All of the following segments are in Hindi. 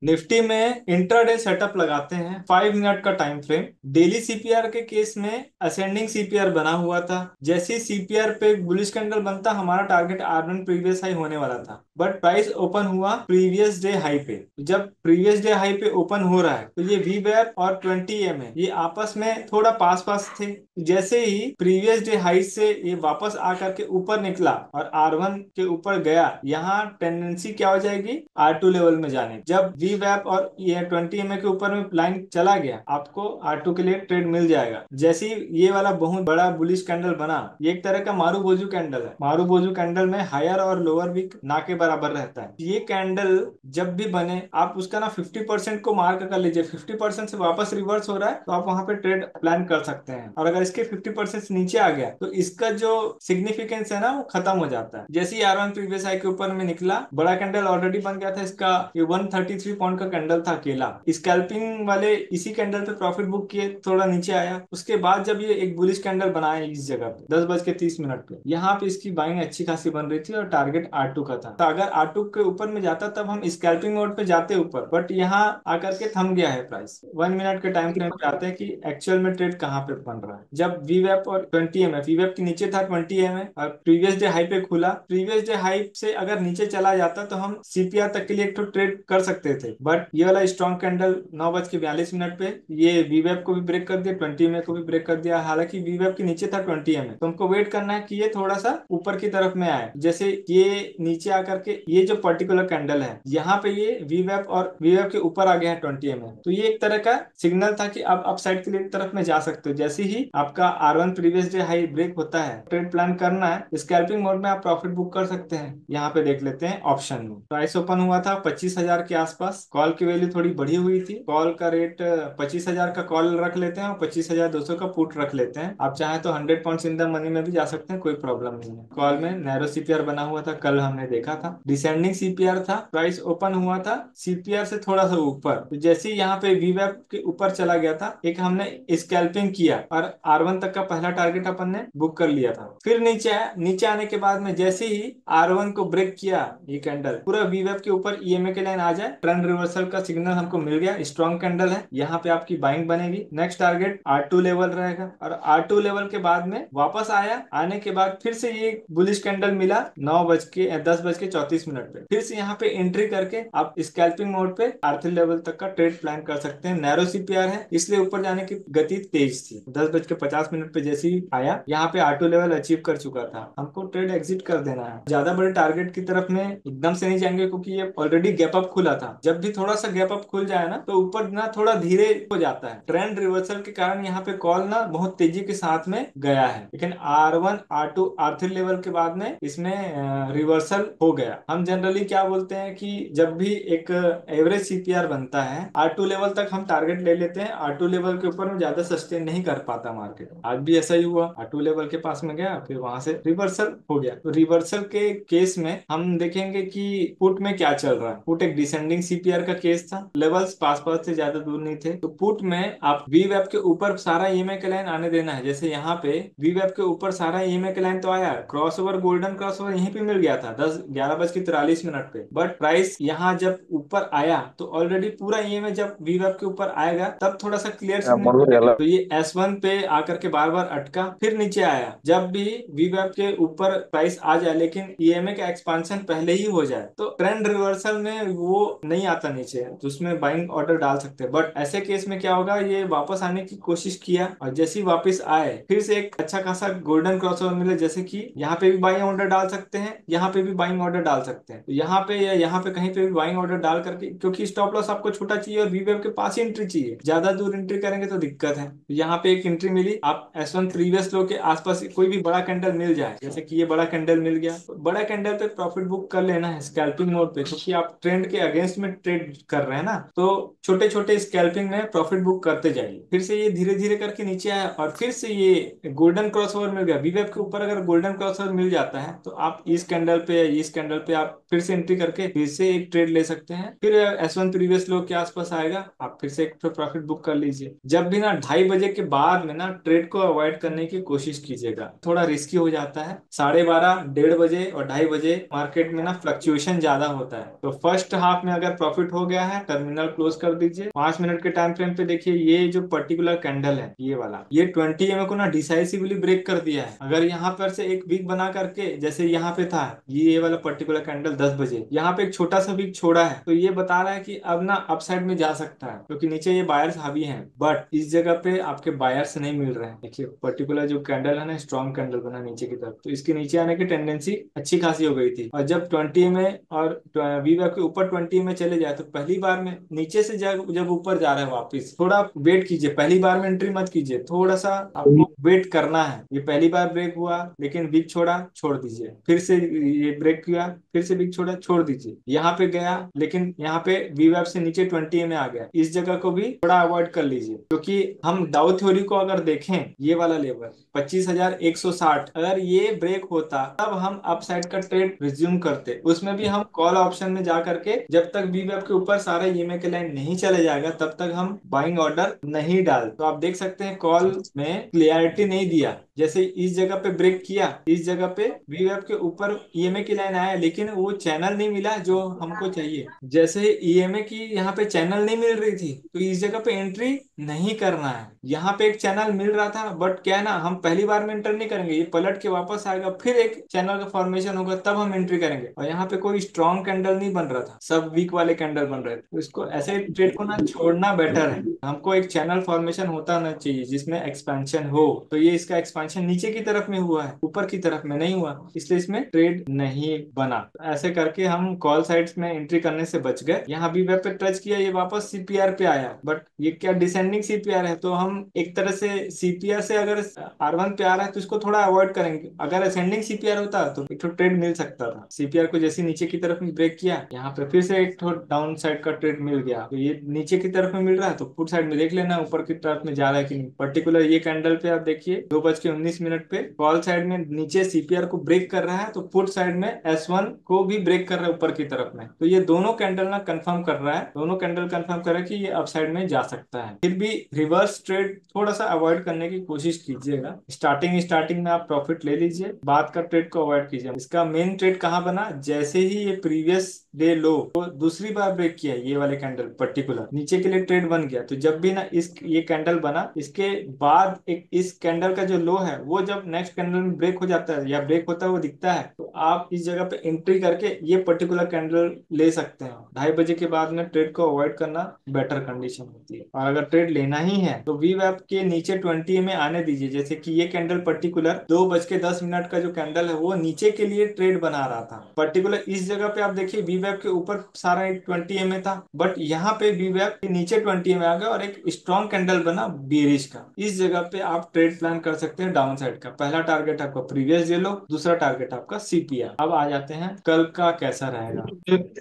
निफ्टी में इंट्राडे सेटअप लगाते हैं, 5 मिनट का टाइम फ्रेम। डेली सीपीआर के केस में असेंडिंग सीपीआर बना हुआ था। जैसे ही सीपीआर पे बुलिश कैंडल बनता, हमारा टारगेट R1 प्रीवियस हाई होने वाला था, बट प्राइस ओपन हुआ प्रीवियस डे हाई पे। जब प्रीवियस डे हाई पे ओपन हो रहा है तो ये वीवैप और 20 MA ये आपस में थोड़ा पास पास थे। जैसे ही प्रीवियस डे हाई से ये वापस आकर के ऊपर निकला और R1 के ऊपर गया, यहाँ टेंडेंसी क्या हो जाएगी, R2 लेवल में जाने। जब वी वैप और ये 20 MA के ऊपर में लाइन चला गया, आपको R2 के लिए ट्रेड मिल जाएगा। जैसे ही ये वाला बहुत बड़ा बुलिश कैंडल बना, ये एक तरह का मारू बोजू कैंडल है। मारू बोजू कैंडल में हायर और लोअर भी ना के बराबर रहता है। ये कैंडल जब भी बने, आप उसका ना 50% को मार्क कर लीजिए। 50% से वापस रिवर्स हो रहा है तो आप वहां पे ट्रेड प्लान कर सकते हैं। और अगर इसके 50% से नीचे आ गया तो इसका जो सिग्निफिकेंस है ना, वो खत्म हो जाता है। जैसे ही R1 प्रीवियस हाई के ऊपर में निकला, बड़ा कैंडल ऑलरेडी बन गया था इसका। ये 133 पॉइंट का कैंडल था अकेला। स्कैल्पिंग वाले इसी कैंडल पे प्रॉफिट बुक किए, थोड़ा नीचे आया। उसके बाद जब ये एक बुलिश कैंडल बनाया इस जगह पे 10:30 पे, यहाँ पे इसकी बाइंग अच्छी खासी बन रही थी और टारगेट R2 का था। तो अगर R2 के ऊपर में जाता तब हम स्कैल्पिंग मोड पे जाते ऊपर, बट यहाँ आकर के थम गया है प्राइस। 1 मिनट के टाइम फ्रेम पे आते हैं कि एक्चुअल में ट्रेड कहाँ पे बन रहा है। जब वीवैप और 20 MA, वीवैप के नीचे था 20 MA और प्रीवियस डे हाई पे खुला। प्रीवियस डे हाई से अगर नीचे चला जाता तो हम सीपीआर तक के लिए एक तो ट्रेड कर सकते थे, बट ये वाला स्ट्रॉन्ग कैंडल 9:42 पे ये वीवैप को भी ब्रेक कर दिया, 20 MA को भी ब्रेक कर दिया। हालांकि वीवैप के नीचे था 20 MA, तो हमको वेट करना है कि ये थोड़ा सा ऊपर की तरफ में आए। जैसे ये नीचे आकर के ये जो पर्टिकुलर कैंडल है, यहाँ पे ये वीवैप और वीवैप के ऊपर आ गया है 20 MA, तो ये एक तरह का सिग्नल था कि आप अपसाइड के लिए एक तरफ में जा सकते हो। जैसे ही आपका R1 previous day high break होता है, ट्रेड प्लान करना है, स्कैल्पिंग मोड में आप प्रॉफिट बुक कर सकते हैं। यहाँ पे देख लेते हैं ऑप्शन में। प्राइस ओपन हुआ था 25,000 के आसपास। कॉल की वैल्यू थोड़ी बढ़ी हुई थी। कॉल का रेट 25,000 का कॉल रख लेते हैं और 25,200 का पुट रख लेते हैं। आप चाहें तो 100 पॉइंट्स इन द मनी में भी जा सकते हैं, कोई प्रॉब्लम नहीं है। कॉल में नैरो सीपीआर बना हुआ था, कल हमने देखा था। डिसेंडिंग सीपीआर था। प्राइस ओपन हुआ था सीपीआर से थोड़ा सा ऊपर। तो जैसे ही यहाँ पे वीवैप के ऊपर चला गया था, एक हमने स्कैल्पिंग किया और R1 तक का पहला टारगेट अपन ने बुक कर लिया था। फिर नीचे आया। नीचे आने के बाद में जैसे ही R1 को ब्रेक किया, ये कैंडल पूरा वीवैप के ऊपर EMA के लाइन आ जाए, ट्रेंड रिवर्सल का सिग्नल हमको मिल गया। स्ट्रॉन्ग कैंडल है, यहाँ पे आपकी बाइंग बनेगी। नेक्स्ट टारगेट R2 लेवल रहेगा और R2 लेवल के बाद में वापस आया। आने के बाद फिर से ये बुलिश कैंडल मिला 10:34 पे। फिर से यहाँ पे एंट्री करके आप स्कैल्पिंग मोड पे R3 लेवल तक का ट्रेड प्लान कर सकते हैं। नैरो सीपीआर है, इसलिए ऊपर जाने की गति तेज थी। 10:50 पे जैसे ही आया, यहाँ पे R2 लेवल अचीव कर चुका था। हमको ट्रेड एग्जिट कर देना है। ज्यादा बड़े टारगेट की तरफ में एकदम से नहीं जाएंगे, क्योंकि ये ऑलरेडी गैप अप खुला था। जब भी थोड़ा सा गैप अप खुल जाए ना, तो ऊपर ना थोड़ा धीरे हो जाता है। ट्रेंड रिवर्सल के कारण यहाँ पे कॉल ना बहुत तेजी के साथ में गया है, लेकिन R1 R2 R3 लेवल के बाद में इसमें रिवर्सल हो गया। हम जनरली क्या बोलते हैं कि जब भी एक एवरेज सीपीआर बनता है, R2 लेवल तक हम टारगेट ले लेते हैं। R2 लेवल के ऊपर में ज्यादा सस्टेन नहीं कर पाता मार्केट। आज भी ऐसा ही हुआ, R2 लेवल के पास में गया, फिर वहां से रिवर्सल हो गया। तो रिवर्सल के केस में हम देखेंगे कि पुट में क्या चल रहा है। पुट एक डिसेंडिंग सीपीआर का केस था, लेवल्स पास पास से ज्यादा दूर नहीं थे। तो पुट में आप वीवैप के ऊपर सारा EMA का लाइन आने देना है। जैसे यहाँ पे वीवैप के ऊपर सारा EMA का लाइन तो आया, क्रॉसओवर गोल्डन क्रॉसओवर यहीं पे मिल गया था 11:43 पे। बट प्राइस यहाँ जब ऊपर आया तो ऑलरेडी पूरा EMA जब वीवैप के ऊपर आएगा तब थोड़ा सा क्लियर सिग्नल मिलेगा। तो ये S1 पे आकर के बार बार अटका, फिर नीचे आया। जब भी वीवैप के ऊपर प्राइस आ जाए लेकिन EMA का एक्सपांशन पहले ही हो जाए, तो ट्रेंड रिवर्सल में वो नहीं आता नीचे, तो उसमें बाइंग ऑर्डर डाल सकते हैं। बट ऐसे केस में क्या होगा, ये वापस आने की कोशिश किया और जैसे ही वापस आए, फिर से एक अच्छा खासा गोल्डन क्रॉसओवर मिले। जैसे कि यहाँ पे भी बाइंग ऑर्डर डाल सकते हैं, यहाँ पे भी बाइंग ऑर्डर डाल सकते हैं। तो यहाँ पे या यहाँ पे कहीं पे भी बाइंग ऑर्डर डाल करके, क्योंकि स्टॉप लॉस आपको छोटा चाहिए और वीवैप के पास ही एंट्री चाहिए। ज्यादा दूर एंट्री करेंगे तो दिक्कत है। तो यहाँ पे एक एंट्री मिली। आप S1 प्रीवियस लो के आसपास कोई भी बड़ा कैंडल मिल जाए, जैसे कि ये बड़ा कैंडल मिल गया, तो बड़ा कैंडल पे प्रॉफिट बुक कर लेना है स्कैल्पिंग मोड पे, क्योंकि आप ट्रेंड के अगेंस्ट में ट्रेड कर रहे हैं ना। तो छोटे छोटे स्कैल्पिंग में प्रॉफिट बुक करते जाइए। फिर से ये धीरे धीरे करके नीचे आया और फिर से ये गोल्डन क्रॉसओवर मिल गया। वीवैप के ऊपर अगर गोल्डन क्रॉसओवर मिल जाता है तो आप इस कैंडल पे या इस कैंडल कैंडल पे आप फिर से एंट्री करके फिर से एक ट्रेड ले सकते हैं। फिर S1 प्रीवियस लो के आसपास आएगा, आप फिर से एक प्रॉफिट बुक कर लीजिए। जब भी ना 2:30 बजे के बाद में ना ट्रेड को अवॉइड करने की कोशिश कीजिएगा, थोड़ा रिस्की हो जाता है। 12:30, 1:30 और 2:30 मार्केट में ना फ्लक्चुएशन ज्यादा होता है। तो फर्स्ट हाफ में अगर प्रॉफिट हो गया है, टर्मिनल क्लोज कर दीजिए। 5 मिनट के टाइम फ्रेम पे देखिए, ये जो पर्टिकुलर कैंडल है ये वाला, ये 20 को ना डिसाइसिवली ब्रेक कर दिया है। अगर यहाँ पर से एक वीक बना करके, जैसे यहाँ पे था ये वाला पर्टिकुलर कैंडल 10 बजे, यहाँ पे एक छोटा सा वीक छोड़ा है, तो ये बता रहा है कि अब ना अपसाइड में जा सकता है, क्योंकि नीचे ये बायर्स हावी हैं। बट इस जगह पे आपके बायर्स नहीं मिल रहे हैं। देखिए पर्टिकुलर जो कैंडल है ना, स्ट्रॉन्ग कैंडल बना नीचे की तरफ, तो इसके नीचे आने की टेंडेंसी अच्छी खासी हो गई थी। और जब 20 में और वीवा के ऊपर 20 में चले जाए, तो पहली बार में नीचे से जब जब ऊपर जा रहा है वापिस, थोड़ा वेट कीजिए। पहली बार में एंट्री मत कीजिए, थोड़ा सा आपको वेट करना है। ये पहली बार ब्रेक हुआ, लेकिन वीक छोड़ा, छोड़ दीजिए। फिर से ये ब्रेक किया, फिर से वीक छोड़ा, छोड़ दीजिए। यहाँ पे गया, लेकिन यहाँ पे वीवेब से नीचे 20 में आ गया। इस जगह को भी थोड़ा अवॉइड कर लीजिए, क्योंकि हम डाउ थ्योरी को अगर देखें, ये वाला लेवल 25,160, अगर ये ब्रेक होता तब हम अपसाइड का ट्रेड रिज्यूम करते। उसमें भी हम कॉल ऑप्शन में जा करके, जब तक वीवेब के ऊपर सारा ईएमए के लाइन नहीं चले जाएगा तब तक हम बाइंग ऑर्डर नहीं डाल। तो आप देख सकते हैं कॉल में क्लियरिटी नहीं दिया। जैसे इस जगह पे ब्रेक किया, इस जगह पे वीवेब के ऊपर ईएमए की लाइन आया, लेकिन वो चैनल नहीं मिला जो हमको चाहिए। जैसे ईएमए की यहाँ पे चैनल नहीं मिल रही थी, तो इस जगह पे एंट्री नहीं करना है। यहाँ पे एक चैनल मिल रहा था, बट क्या है ना, हम पहली बार में एंटर नहीं करेंगे, ये पलट के वापस आएगा, फिर एक चैनल का फॉर्मेशन होगा, तब हम एंट्री करेंगे। और यहाँ पे कोई स्ट्रॉन्ग कैंडल नहीं बन रहा था, सब वीक वाले कैंडल बन रहे थे। तो इसको ऐसे ट्रेड को ना छोड़ना बेटर है। हमको एक चैनल फॉर्मेशन होता ना चाहिए जिसमें एक्सपेंशन हो। तो ये इसका एक्सपेंशन नीचे की तरफ में हुआ है, ऊपर की तरफ में नहीं हुआ, इसलिए इसमें ट्रेड नहीं बना। तो ऐसे करके हम कॉल साइड्स में एंट्री करने से बच गए। यहाँ भी वेब पे टच किया, ये वापस सीपीआर पे आया, बट ये क्या डिसेंडिंग सीपीआर है, तो हम एक तरह से सीपीआर से अगर R1 पे आ रहा है तो इसको थोड़ा अवॉइड करेंगे। अगर असेंडिंग सीपीआर होता तो एक तो ट्रेड मिल सकता था। सीपीआर को जैसे नीचे की तरफ में ब्रेक किया, यहाँ पे फिर से एक डाउन साइड का ट्रेड मिल गया। तो ये नीचे की तरफ में मिल रहा है तो पुट साइड में देख लेना ऊपर की तरफ में जा रहा है कि नहीं। पर्टिकुलर ये कैंडल पे आप देखिए 2:19 पे कॉल साइड में नीचे सीपीआर को ब्रेक कर रहा है, तो पुट साइड में S1 को भी ब्रेक कर रहा है ऊपर की तरफ में। तो ये दोनों कैंडल ना कंफर्म कर रहा है, दोनों कैंडल कंफर्म कर रहा है कि ये अपसाइड में जा सकता है। फिर भी रिवर्स ट्रेड थोड़ा सा अवॉइड करने की कोशिश कीजिएगा। स्टार्टिंग में आप प्रॉफिट ले लीजिए, बाद का ट्रेड को अवॉइड कीजिए। इसका मेन ट्रेड कहाँ बना, जैसे ही ये प्रीवियस डे लो तो दूसरी बार ब्रेक किया, ये वाले कैंडल पर्टिकुलर नीचे के लिए ट्रेड बन गया। तो जब भी ना इस ये कैंडल बना, इसके बाद एक इस कैंडल का जो लो है वो जब नेक्स्ट कैंडल में ब्रेक हो जाता है या ब्रेक होता है वो दिखता है, तो आप इस जगह पे एंट्री करके ये पर्टिकुलर कैंडल ले सकते हैं। 2:30 के बाद में ट्रेड को अवॉइड करना बेटर कंडीशन होती है। और अगर ट्रेड लेना ही है तो वी वेब के नीचे 20 में आने दीजिए। जैसे कि ये कैंडल पर्टिकुलर 2:10 का जो कैंडल है वो नीचे के लिए ट्रेड बना रहा था। पर्टिकुलर इस जगह पे आप देखिए वी वेब के ऊपर सारा एक 20 में था, बट यहाँ पे वी वेब के नीचे 20 में आ गया और एक स्ट्रॉन्ग कैंडल बना बेरिश का। इस जगह पे आप ट्रेड प्लान कर सकते हैं डाउन साइड का। पहला टारगेट आपका प्रीवियस डे लो, दूसरा टारगेट आपका सीपीआर। अब आ जाते हैं कल का कैसा रहेगा।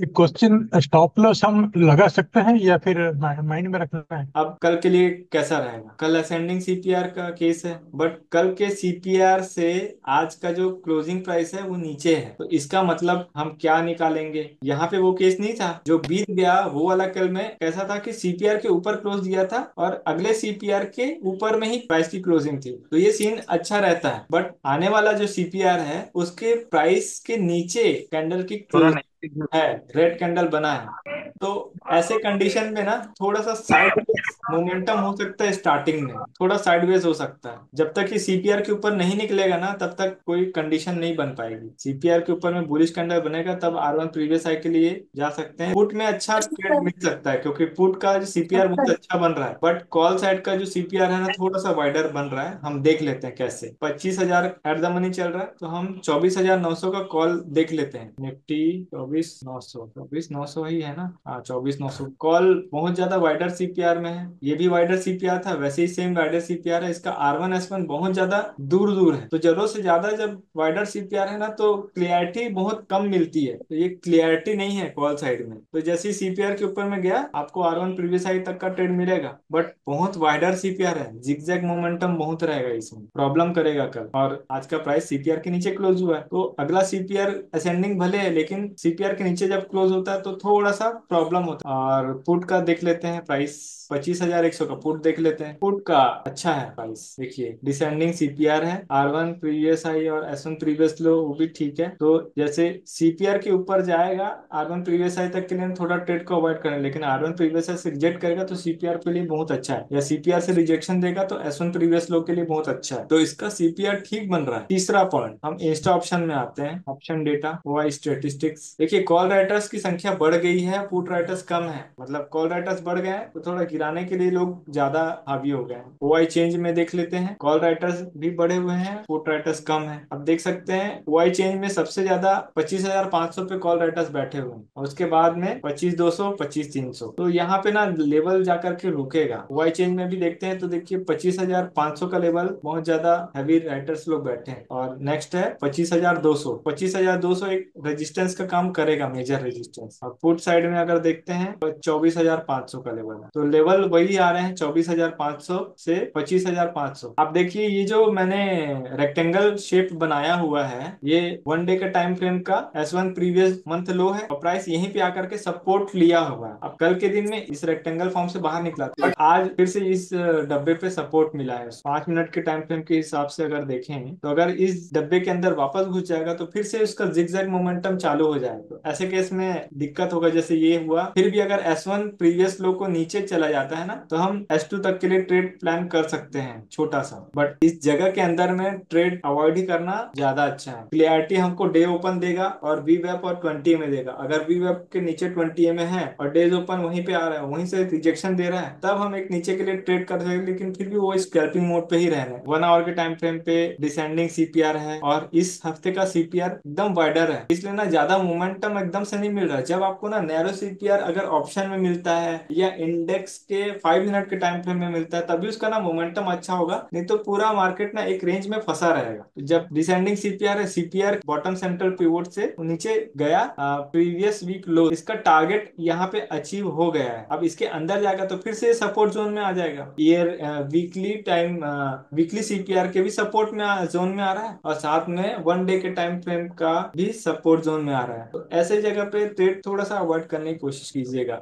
क्वेश्चन, स्टॉप लॉस हम लगा सकते हैं या फिर माइंड में रखना है? अब कल के लिए कैसा रहेगा, कल असेंडिंग सीपीआर का केस है, बट कल के सीपीआर से आज का जो क्लोजिंग प्राइस है वो नीचे है। तो इसका मतलब हम क्या निकालेंगे, यहाँ पे वो केस नहीं था जो बीत गया, वो वाला कल में कैसा था कि सीपीआर के ऊपर क्लोज दिया था और अगले सीपीआर के ऊपर में ही प्राइस की क्लोजिंग थी। तो ये सीन अच्छा रहता है, बट आने वाला जो सीपीआर है उसके प्राइस के नीचे कैंडल की थोड़ा क्लोज नहीं। है, रेड कैंडल बना है। तो ऐसे कंडीशन में ना थोड़ा सा साइडवेज मोमेंटम हो सकता है, स्टार्टिंग में थोड़ा साइडवेज हो सकता है। जब तक कि सीपीआर के ऊपर नहीं निकलेगा ना तब तक कोई कंडीशन नहीं बन पाएगी। सीपीआर के ऊपर में बुलिश कैंडल बनेगा तब R1 प्रीवियस हाई के लिए जा सकते हैं। पुट में अच्छा ट्रेड मिल सकता है क्योंकि पुट का जो सीपीआर बहुत अच्छा बन रहा है, बट कॉल साइड का जो सीपीआर है ना थोड़ा सा वाइडर बन रहा है। हम देख लेते हैं कैसे। 25,000 एट द मनी चल रहा है, तो हम 24,900 का कॉल देख लेते हैं। निफ्टी 24,900, 24,900 ही है ना। हाँ 24,900 कॉल बहुत ज्यादा वाइडर सीपीआर में है, ये भी वाइडर सीपीआर था, वैसे ही सेम वाइडर सीपीआर है। इसका R1 S1 बहुत ज्यादा दूर दूर है, तो जरूरत से ज्यादा जब वाइडर सीपीआर है ना तो क्लियरिटी बहुत कम मिलती है, तो ये क्लियरिटी नहीं है कॉल साइड में। तो जैसे ही सीपीआर के ऊपर में गया आपको R1 प्रीवियस हाई तक का ट्रेड मिलेगा, बट बहुत वाइडर सीपीआर है, जिगजैग मोमेंटम बहुत रहेगा, इसमें प्रॉब्लम करेगा कल। और आज का प्राइस सीपीआर के नीचे क्लोज हुआ है, तो अगला सीपीआर असेंडिंग भले है, लेकिन सीपीआर के नीचे जब क्लोज होता है तो थोड़ा सा प्रॉब्लम होता है। और पुट का देख लेते हैं प्राइस, 25,100 का पुट देख लेते हैं। पुट का अच्छा है प्राइस, देखिए डिसेंडिंग सीपीआर है, R1 प्रीवियस हाई और S1 प्रीवियस लो वो भी ठीक है। तो जैसे सीपीआर के ऊपर जाएगा R1 प्रीवियस हाई तक के लिए थोड़ा ट्रेड को अवॉइड करें, लेकिन R1 प्रीवियस हाई से रिजेक्ट करेगा तो सीपीआर के लिए बहुत अच्छा है, या सीपीआर से रिजेक्शन देगा तो S1 प्रीवियस लो के लिए बहुत अच्छा है। तो इसका सीपीआर ठीक बन रहा है। तीसरा पॉइंट, हम इंस्टा ऑप्शन में आते हैं, ऑप्शन डेटा वाई स्टेटिस्टिक्स। देखिए कॉल राइटर्स की संख्या बढ़ गई है, पुट राइटर्स कम है, मतलब कॉल राइटर्स बढ़ गए हैं तो थोड़ा गिराने के लिए लोग ज्यादा हावी हो गए हैं। ओआई चेंज में देख लेते हैं, कॉल राइटर्स भी बढ़े हुए हैं, पुट राइटर्स कम है। अब देख सकते हैं ओआई चेंज में सबसे ज्यादा 25,500 पे कॉल राइटर्स बैठे हुए हैं, और उसके बाद में 25,200, 25,300, तो यहाँ पे ना लेवल जाकर के रुकेगा। ओआई चेंज में भी देखते हैं तो देखिए 25,500 का लेवल बहुत ज्यादा हैवी राइटर्स लोग बैठे हैं, और नेक्स्ट है 25,200। 25,200 एक रेजिस्टेंस का काम करेगा, मेजर रेजिस्टेंस। और पुट साइड में अगर देखते हैं तो 24,500 का लेवल है, तो लेवल वही आ रहे हैं 24,500 से 25,500। आप देखिए ये जो मैंने रेक्टेंगल शेप बनाया हुआ है, ये 1 डे के टाइम फ्रेम का S1 प्रीवियस मंथ लो है, और प्राइस यहीं पे आकर के सपोर्ट लिया हुआ है। अब कल के दिन में इस रेक्टेंगल फॉर्म से बाहर निकला था, बट आज फिर से इस डब्बे पे सपोर्ट मिला है। 5 मिनट के टाइम फ्रेम के हिसाब से अगर देखें तो अगर इस डब्बे के अंदर वापस घुस जाएगा तो फिर से उसका जिगजैग मोमेंटम चालू हो जाएगा, तो ऐसे केस में दिक्कत होगा, जैसे ये हुआ। फिर भी अगर S1 प्रीवियस लो को नीचे चला जाता है ना तो हम S2 तक के लिए ट्रेड प्लान कर सकते हैं छोटा सा, बट इस जगह के अंदर में ट्रेड अवॉइड ही करना ज्यादा अच्छा है। क्लियरिटी हमको डे ओपन देगा और वीवेप और 20 में देगा। अगर वीवेप के नीचे 20 में है और डेज ओपन वहीं पे आ रहा है, वहीं से रिजेक्शन दे रहा है, तब हम एक नीचे के लिए ट्रेड कर सकते हैं, लेकिन फिर भी वो स्कैल्पिंग मोड पे ही रहना है। 1 आवर के टाइम फ्रेम पे डिसेंडिंग सीपीआर है, और इस हफ्ते का सीपीआर एकदम वाइडर है, इसलिए ना ज्यादा मोमेंटम एकदम से नहीं मिल रहा है। जब आपको ना नैरो सीपीआर अगर ऑप्शन में मिलता है या इंडेक्स के 5 मिनट के टाइम फ्रेम में मिलता है, तभी उसका ना मोमेंटम अच्छा होगा, नहीं तो पूरा मार्केट ना एक रेंज में फंसा रहेगा। तो जब डिसेंडिंग सीपीआर है, सीपीआर बॉटम सेंट्रल पिवोट से नीचे गया, प्रीवियस वीक लो, इसका टारगेट यहाँ पे अचीव हो गया है। अब इसके अंदर जाएगा तो फिर से सपोर्ट जोन में आ जाएगा। Year weekly time weekly CPR के भी सपोर्ट में जोन में आ रहा है, और साथ में 1 डे के टाइम फ्रेम का भी सपोर्ट जोन में आ रहा है। तो ऐसे जगह पे ट्रेड थोड़ा सा अवॉइड करने की कोशिश कीजिएगा।